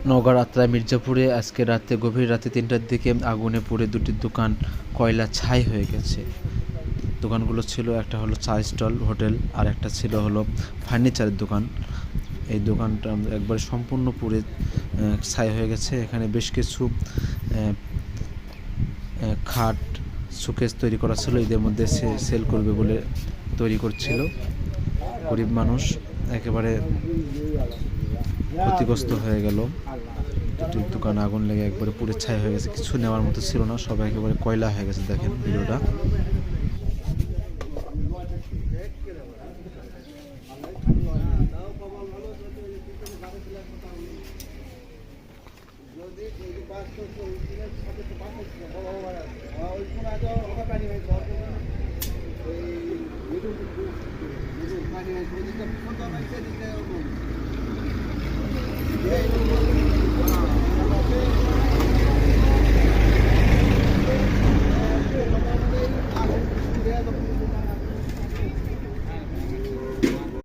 নওগাঁর আত্রাই মির্জাপুরে আজকে রাতে গভীর রাতে ৩টার দিকে আগুনে পুড়ে দুটি দোকান কয়লা ছাই হয়ে গেছে। দোকানগুলো ছিল, একটা হলো চা স্টল হোটেল, আর একটা ছিল হলো ফার্নিচারের দোকান। এই দোকানটা একবারে সম্পূর্ণ পুড়ে ছাই হয়ে গেছে। এখানে বেশ কিছু খাট শোকেস তৈরি করা ছিল, এদের মধ্যে সেল করবে বলে তৈরি করছিল। গরিব মানুষ একেবারে ক্ষতিগ্রস্ত হয়ে গেল। দুটি দোকানে আগুন লেগে একবারে পুড়ে ছাই হয়ে গেছে, কিছু নেওয়ার মতো ছিল না, সবাই একেবারে কয়লা হয়ে গেছে। দেখেন ভিডিওটা।